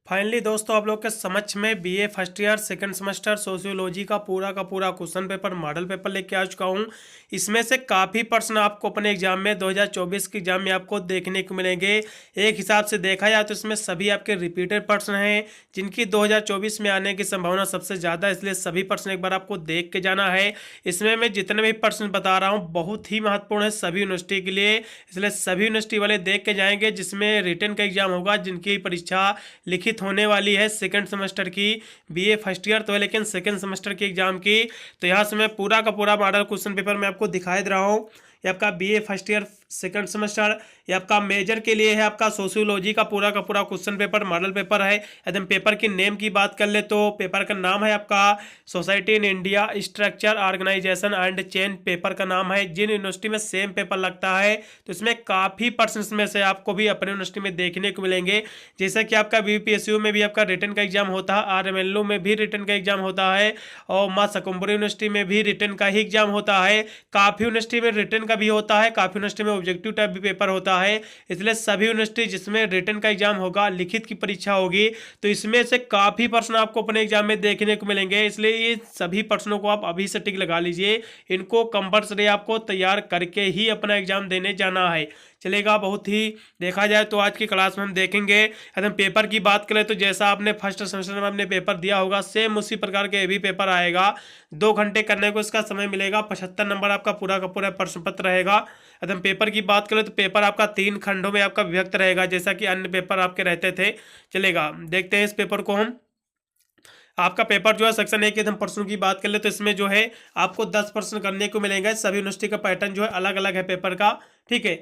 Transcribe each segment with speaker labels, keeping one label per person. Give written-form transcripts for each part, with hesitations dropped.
Speaker 1: Finally दोस्तों आप लोग के समक्ष में BA first year second semester sociology का पूरा क्वेश्चन पेपर मॉडल पेपर लेके आ चुका हूँ। इसमें से काफ़ी प्रश्न आपको अपने एग्जाम में 2024 के एग्जाम में आपको देखने को मिलेंगे। एक हिसाब से देखा जाए तो इसमें सभी आपके रिपीटेड प्रश्न हैं जिनकी 2024 में आने की संभावना सबसे ज़्यादा, इसलिए सभी प्रश्न एक बार आपको देख के जाना है। इसमें मैं जितने भी प्रश्न बता रहा हूँ बहुत ही महत्वपूर्ण है सभी यूनिवर्सिटी के लिए, इसलिए सभी यूनिवर्सिटी वाले देख के जाएंगे। जिसमें रिटन का एग्जाम होगा, जिनकी परीक्षा लिखित होने वाली है सेकंड सेमेस्टर की, बीए फर्स्ट ईयर तो है लेकिन सेकंड सेमेस्टर की एग्जाम की। तो यहाँ से मैं पूरा का पूरा मॉडल क्वेश्चन पेपर मैं आपको दिखाई दे रहा हूँ। ये आपका BA first year second semester, ये आपका मेजर के लिए है, आपका सोशियोलॉजी का पूरा क्वेश्चन पेपर मॉडल पेपर है। एकदम पेपर की नेम की बात कर ले तो पेपर का नाम है आपका society in India structure organisation and change, paper का नाम है। जिन यूनिवर्सिटी में सेम पेपर लगता है तो इसमें काफ़ी पर्सन में से आपको भी अपने यूनिवर्सिटी में देखने को मिलेंगे। जैसा कि आपका बीपीएसयू में भी आपका रिटन का एग्जाम होता है, आरएमएलयू में भी रिटन का एग्जाम होता है और माँ सकम्बरी यूनिवर्सिटी में भी रिटन का ही एग्जाम होता है। काफ़ी यूनिवर्सिटी में रिटन का भी होता है, काफ़ी यूनिवर्सिटी में ऑब्जेक्टिव टाइप भी पेपर होता है। इसलिए सभी यूनिवर्सिटी जिसमें रिटन का एग्जाम होगा, लिखित की परीक्षा होगी, तो इसमें से काफ़ी प्रश्न आपको अपने एग्जाम में देखने को मिलेंगे। इसलिए ये सभी प्रश्नों को आप अभी से टिक लगा लीजिए, इनको कंपल्सरी आपको तैयार करके ही अपना एग्जाम देने जाना है। चलेगा। बहुत ही देखा जाए तो आज की क्लास में हम देखेंगे एकदम पेपर की बात करें तो जैसा आपने फर्स्ट सेमेस्टर में आपने पेपर दिया होगा सेम उसी प्रकार के भी पेपर आएगा। 2 घंटे करने को इसका समय मिलेगा। 75 नंबर आपका पूरा का पूरा प्रश्न पत्र रहेगा। एकदम पेपर की बात करें तो पेपर आपका 3 खंडों में आपका विभक्त रहेगा, जैसा कि अन्य पेपर आपके रहते थे। चलेगा, देखते हैं इस पेपर को हम। आपका पेपर जो है सेक्शन 1 के एकदम प्रश्नों की बात कर ले तो इसमें जो है आपको 10 प्रश्न करने को मिलेंगे। सभी यूनिवर्सिटी का पैटर्न जो है अलग अलग है पेपर का, ठीक है।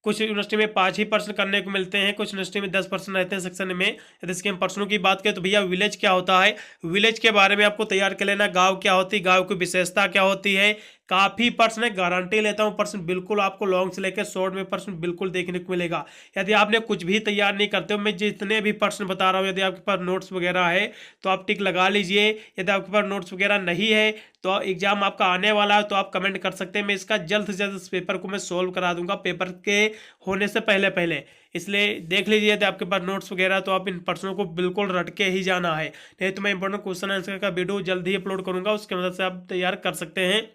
Speaker 1: कुछ यूनिवर्सिटी में 5 ही प्रश्न करने को मिलते हैं, कुछ यूनिवर्सिटी में 10 प्रश्न रहते हैं सेक्शन में। यदि इसके हम प्रश्नों की बात करें तो भैया विलेज क्या होता है, विलेज के बारे में आपको तैयार कर लेना। गांव क्या होती है, गांव की विशेषता क्या होती है। काफ़ी प्रश्न है, गारंटी लेता हूँ प्रश्न बिल्कुल आपको लॉन्ग से लेकर शॉर्ट में प्रश्न बिल्कुल देखने को मिलेगा। यदि आपने कुछ भी तैयार नहीं करते हो, मैं जितने भी प्रश्न बता रहा हूँ यदि आपके पास नोट्स वगैरह है तो आप टिक लगा लीजिए। यदि आपके पास नोट्स वगैरह नहीं है तो एग्जाम आपका आने वाला है तो आप कमेंट कर सकते हैं। मैं इसका जल्द से जल्द इस पेपर को मैं सोल्व करा दूंगा पेपर के होने से पहले पहले। इसलिए देख लीजिए यदि आपके पास नोट्स वगैरह तो आप इन प्रश्नों को बिल्कुल रट के ही जाना है। नहीं तो मैं इंपॉर्टेंट क्वेश्चन आंसर का वीडियो जल्द ही अपलोड करूंगा, उसके मदद से आप तैयार कर सकते हैं।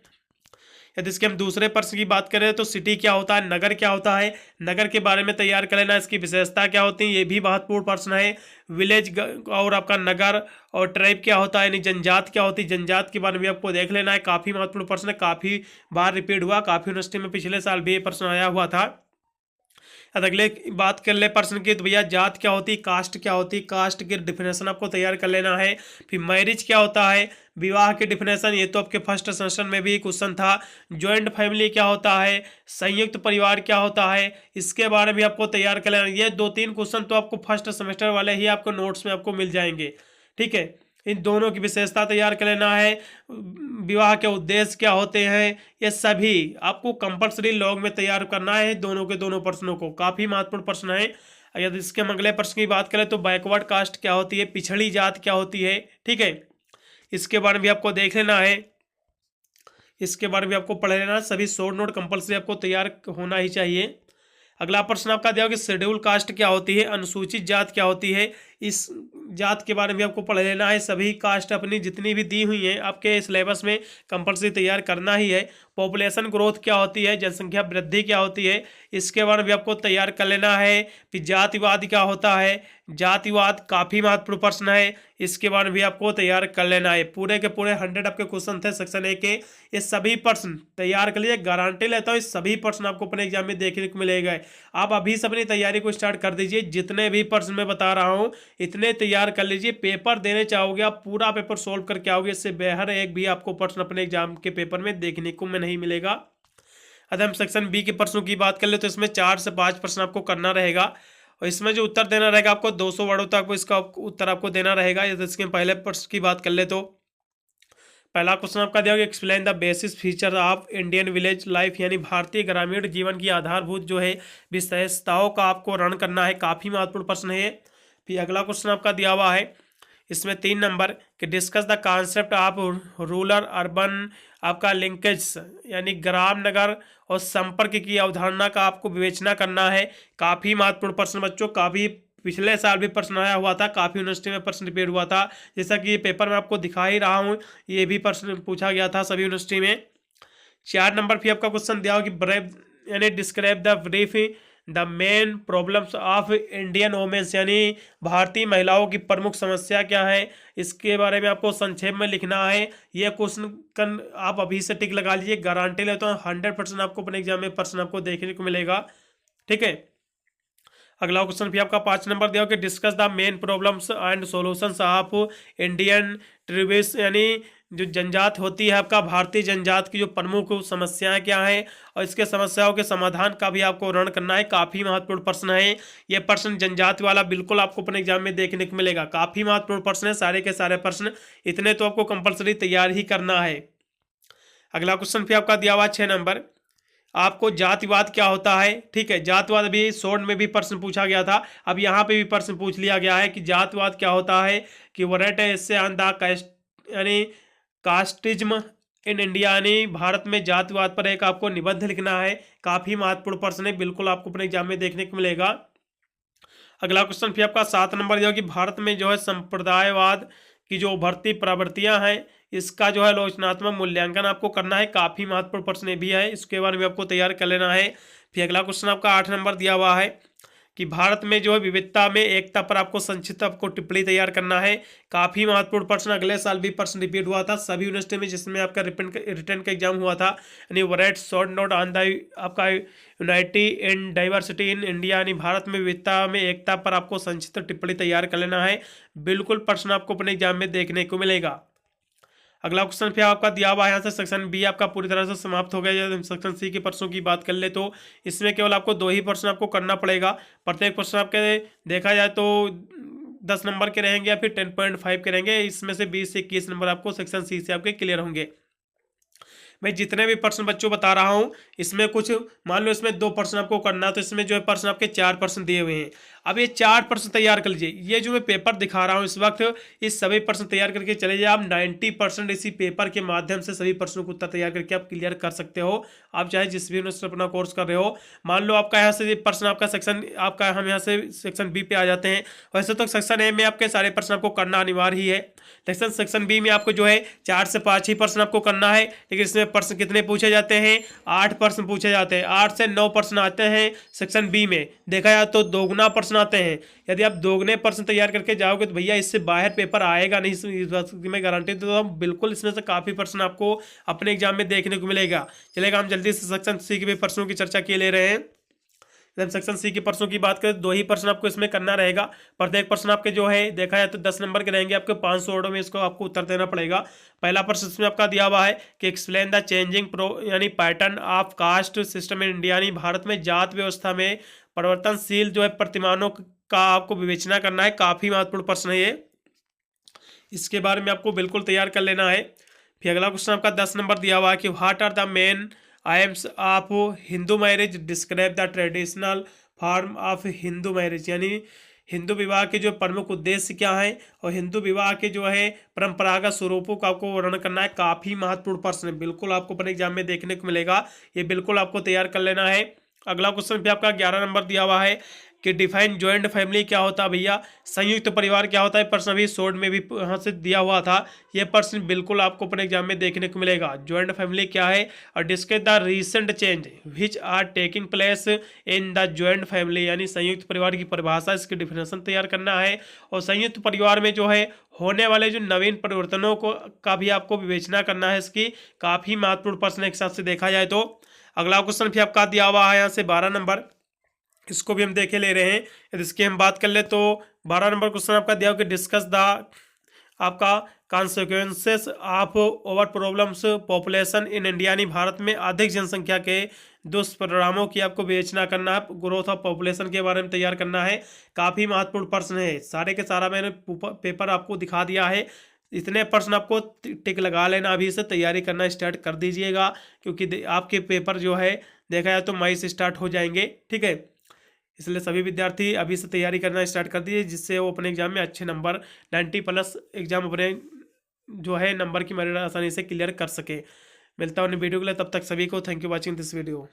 Speaker 1: यदि इसके हम दूसरे प्रश्न की बात करें तो सिटी क्या होता है, नगर क्या होता है, नगर के बारे में तैयार कर लेना। इसकी विशेषता क्या होती है, ये भी महत्वपूर्ण प्रश्न है। विलेज और आपका नगर और ट्राइब क्या होता है, यानी जनजात क्या होती है, जनजात के बारे में आपको देख लेना है। काफ़ी महत्वपूर्ण प्रश्न है, काफ़ी बार रिपीट हुआ, काफ़ी यूनिवर्सिटी में पिछले साल भी ये प्रश्न आया हुआ था। अब अगले बात कर ले प्रश्न की तो भैया जात क्या होती है, कास्ट क्या होती है, कास्ट की डिफिनेशन आपको तैयार कर लेना है। फिर मैरिज क्या होता है, विवाह की डिफिनेशन, ये तो आपके फर्स्ट सेमेस्टर में भी क्वेश्चन था। जॉइंट फैमिली क्या होता है, संयुक्त परिवार क्या होता है, इसके बारे में आपको तैयार कर लेना। ये 2-3 क्वेश्चन तो आपको फर्स्ट सेमेस्टर वाले ही आपको नोट्स में आपको मिल जाएंगे, ठीक है। इन दोनों की विशेषता तैयार कर लेना है। विवाह के उद्देश्य क्या होते हैं, ये सभी आपको कंपल्सरी लॉन्ग में तैयार करना है। दोनों के दोनों प्रश्नों को, काफ़ी महत्वपूर्ण प्रश्न है। यदि इसके अगले प्रश्न की बात करें तो बैकवर्ड कास्ट क्या होती है, पिछड़ी जात क्या होती है, ठीक है। इसके बारे में भी आपको देख लेना है, इसके बारे में आपको पढ़ लेना। सभी शॉर्ट नोट कंपल्सरी आपको तैयार होना ही चाहिए। अगला प्रश्न आपका दिया कि शेड्यूल कास्ट क्या होती है, अनुसूचित जात क्या होती है, इस जात के बारे में आपको पढ़ लेना है। सभी कास्ट अपनी जितनी भी दी हुई हैं आपके सिलेबस में कंपल्सरी तैयार करना ही है। पॉपुलेशन ग्रोथ क्या होती है, जनसंख्या वृद्धि क्या होती है, इसके बारे में आपको तैयार कर लेना है। फिर जातिवाद क्या होता है, जातिवाद काफ़ी महत्वपूर्ण प्रश्न है, इसके बारे में भी आपको तैयार कर लेना है। पूरे के पूरे 100 आपके क्वेश्चन थे सेक्शन 1 के, ये सभी प्रश्न तैयार कर लीजिए। गारंटी लेता हूँ इस सभी प्रश्न आपको अपने एग्जाम में देखने को मिलेगा। आप अभी से अपनी तैयारी को स्टार्ट कर दीजिए। जितने भी प्रश्न मैं बता रहा हूँ इतने तैयार कर लीजिए। पेपर देने चाहोगे आप पूरा पेपर सोल्व करके आओगे, इससे बेहतर एक भी आपको प्रश्न अपने एग्जाम के पेपर में देखने को नहीं मिलेगा। अगर हम सेक्शन बी के प्रश्नों की बात कर ले तो इसमें 4 से 5 प्रश्न आपको करना रहेगा और इसमें जो उत्तर देना रहेगा आपको 200 वर्डों तक इसका उत्तर आपको देना रहेगा। यदि इसके पहले प्रश्न की बात कर ले तो पहला क्वेश्चन आपका दिया गया explain the basis feature of Indian village life, यानी भारतीय ग्रामीण जीवन की आधारभूत जो है विशेषताओं का आपको वर्णन करना है। काफ़ी महत्वपूर्ण प्रश्न है। फिर अगला क्वेश्चन आपका दिया हुआ है इसमें 3 नंबर कि discuss the concept of rural urban आपका लिंकेज, यानी ग्राम नगर और संपर्क की अवधारणा का आपको विवेचना करना है। काफ़ी महत्वपूर्ण प्रश्न बच्चों, काफ़ी पिछले साल भी प्रश्न आया हुआ था, काफ़ी यूनिवर्सिटी में प्रश्न रिपीट हुआ था। जैसा कि ये पेपर मैं आपको दिखा ही रहा हूँ, ये भी प्रश्न पूछा गया था सभी यूनिवर्सिटी में। 4 नंबर भी आपका क्वेश्चन दिया हो कि ब्रेव यानी describe the brief the main problems of Indian women's, यानी भारतीय महिलाओं की प्रमुख समस्या क्या है, इसके बारे में आपको संक्षेप में लिखना है। ये क्वेश्चन आप अभी से टिक लगा लीजिए, गारंटी लेता हूँ 100% आपको अपने एग्जाम में प्रश्न आपको देखने को मिलेगा। ठीक है, अगला क्वेश्चन भी आपका 5 नंबर दिया हो कि discuss the main problems and solutions of Indian tribes, यानी जो जनजात होती है आपका भारतीय जनजात की जो प्रमुख समस्याएं क्या हैं और इसके समस्याओं के समाधान का भी आपको वर्णन करना है। काफ़ी महत्वपूर्ण प्रश्न है ये प्रश्न, जनजाति वाला बिल्कुल आपको अपने एग्जाम में देखने को मिलेगा। काफ़ी महत्वपूर्ण प्रश्न है, सारे के सारे प्रश्न इतने तो आपको कंपलसरी तैयार ही करना है। अगला क्वेश्चन भी आपका दिया हुआ 6 नंबर, आपको जातिवाद क्या होता है। ठीक है, जातिवाद अभी शॉर्ट में भी प्रश्न पूछा गया था, अब यहाँ पे भी प्रश्न पूछ लिया गया है कि जातिवाद क्या होता है, कि वरेट इससे ऑन द कास्ट यानी कास्टिज्म इन इंडिया, यानी भारत में जातिवाद पर एक आपको निबंध लिखना है। काफ़ी महत्वपूर्ण प्रश्न है, बिल्कुल आपको अपने एग्जाम में देखने को मिलेगा। अगला क्वेश्चन फिर आपका 7 नंबर जो है कि भारत में जो है संप्रदायवाद की जो उभरती प्रवृत्तियां हैं, इसका जो है आलोचनात्मक मूल्यांकन आपको करना है। काफ़ी महत्वपूर्ण प्रश्न भी है, इसके बारे में आपको तैयार कर लेना है। फिर अगला क्वेश्चन आपका 8 नंबर दिया हुआ है कि भारत में जो है विविधता में एकता पर आपको संक्षिप्त आपको टिप्पणी तैयार करना है। काफ़ी महत्वपूर्ण प्रश्न, अगले साल भी प्रश्न रिपीट हुआ था सभी यूनिवर्सिटी में जिसमें आपका रिटर्न का एग्जाम हुआ था, यानी वरेट शॉर्ट नोट ऑन द आपका unity in diversity in India, यानी भारत में विविधता में एकता पर आपको संक्षिप्त टिप्पणी तैयार कर लेना है। बिल्कुल प्रश्न आपको अपने एग्जाम में देखने को मिलेगा। अगला क्वेश्चन फिर आपका दिया हुआ है, यहाँ से सेक्शन बी आपका पूरी तरह से समाप्त हो गया। जब सेक्शन सी के प्रश्नों की बात कर ले तो इसमें केवल आपको 2 ही प्रश्न आपको करना पड़ेगा। प्रत्येक प्रश्न आपके देखा जाए तो 10 नंबर के रहेंगे या फिर 10.5 के रहेंगे, इसमें से 20 से 21 नंबर आपको सेक्शन सी से आपके क्लियर होंगे। मैं जितने भी प्रश्न बच्चों बता रहा हूँ इसमें कुछ मान लो इसमें 2 प्रश्न आपको करना है, तो इसमें जो है प्रश्न आपके 4 प्रश्न दिए हुए हैं। अब ये 4 प्रश्न तैयार कर लीजिए। ये जो मैं पेपर दिखा रहा हूँ इस वक्त, इस सभी प्रश्न तैयार करके चले जाए। आप 90% इसी पेपर के माध्यम से सभी प्रश्नों को उत्तर तैयार करके आप क्लियर कर सकते हो। आप चाहे जिस भी यूनिवर्सिटी अपना कोर्स कर रहे हो, मान लो आपका यहाँ से प्रश्न आपका सेक्शन आपका हम यहाँ से सेक्शन बी पे आ जाते हैं। वैसे तो सेक्शन ए में आपके सारे प्रश्न आपको करना अनिवार्य ही है, लेकिन सेक्शन बी में आपको जो है 4 से 5 ही प्रश्न आपको करना है। लेकिन इसमें प्रश्न कितने पूछे जाते हैं, 8 प्रश्न पूछे जाते हैं। 8 से 9 प्रश्न आते हैं सेक्शन बी में। देखा जाए तो दोगुना प्रश्न आते हैं। यदि आप दोगुने प्रश्न तैयार करके जाओगे तो भैया इससे बाहर पेपर आएगा नहीं, इस बात की मैं गारंटी देता हूँ। बिल्कुल इसमें से काफ़ी प्रश्न आपको अपने एग्जाम में देखने को मिलेगा। चलेगा, हम जल्दी से सेक्शन सी के भी प्रश्नों की चर्चा किए ले रहे हैं। जब सेक्शन सी के प्रश्नों की बात करें, 2 ही प्रश्न आपको इसमें करना रहेगा। प्रत्येक प्रश्न आपके जो है देखा जाए तो 10 नंबर के रहेंगे, आपके 500 वर्डों में इसको आपको उत्तर देना पड़ेगा। पहला प्रश्न इसमें आपका दिया हुआ है कि एक्सप्लेन द चेंजिंग यानी pattern of caste system in India, यानी भारत में जात व्यवस्था में परिवर्तनशील जो है प्रतिमानों का आपको विवेचना करना है। काफ़ी महत्वपूर्ण प्रश्न है ये, इसके बारे में आपको बिल्कुल तैयार कर लेना है। फिर अगला क्वेश्चन आपका 10 नंबर दिया हुआ है कि what are the main aims of Hindu marriage, describe the traditional form of Hindu marriage, यानी हिंदू विवाह के जो प्रमुख उद्देश्य क्या हैं और हिंदू विवाह के जो है परंपरागत स्वरूपों का आपको वर्णन करना है। काफ़ी महत्वपूर्ण प्रश्न है, बिल्कुल आपको अपने एग्जाम में देखने को मिलेगा। ये बिल्कुल आपको तैयार कर लेना है। अगला क्वेश्चन भी आपका 11 नंबर दिया हुआ है कि डिफाइन ज्वाइंट फैमिली क्या होता है भैया, संयुक्त परिवार क्या होता है। प्रश्न अभी शॉर्ट में भी यहाँ से दिया हुआ था, ये प्रश्न बिल्कुल आपको अपने एग्जाम में देखने को मिलेगा। ज्वाइंट फैमिली क्या है और discuss the recent change which are taking place in the joint family, यानी संयुक्त परिवार की परिभाषा, इसकी डिफिनेशन तैयार करना है। और संयुक्त परिवार में जो है होने वाले जो नवीन परिवर्तनों को का भी आपको विवेचना करना है। इसकी काफ़ी महत्वपूर्ण प्रश्न एक हिसाब से देखा जाए तो। अगला क्वेश्चन भी आपका दिया हुआ है यहाँ से 12 नंबर, इसको भी हम देखे ले रहे हैं। यदि इसकी हम बात कर ले तो 12 नंबर क्वेश्चन आपका दिया हो कि डिस्कस द आपका consequences of over problems population in India, यानी भारत में अधिक जनसंख्या के दुष्परिणामों की आपको विवेचना करना है। ग्रोथ ऑफ पॉपुलेशन के बारे में तैयार करना है। काफ़ी महत्वपूर्ण प्रश्न है, सारे के सारा मैंने पेपर आपको दिखा दिया है। इतने प्रश्न आपको टिक लगा लेना, अभी से तैयारी करना स्टार्ट कर दीजिएगा, क्योंकि आपके पेपर जो है देखा जाए तो मई से स्टार्ट हो जाएंगे। ठीक है, इसलिए सभी विद्यार्थी अभी से तैयारी करना स्टार्ट कर दीजिए, जिससे वो अपने एग्जाम में अच्छे नंबर 90+ एग्जाम अपने जो है नंबर की मेरिट आसानी से क्लियर कर सके। मिलता हूँ वीडियो के लिए, तब तक सभी को thank you watching this video.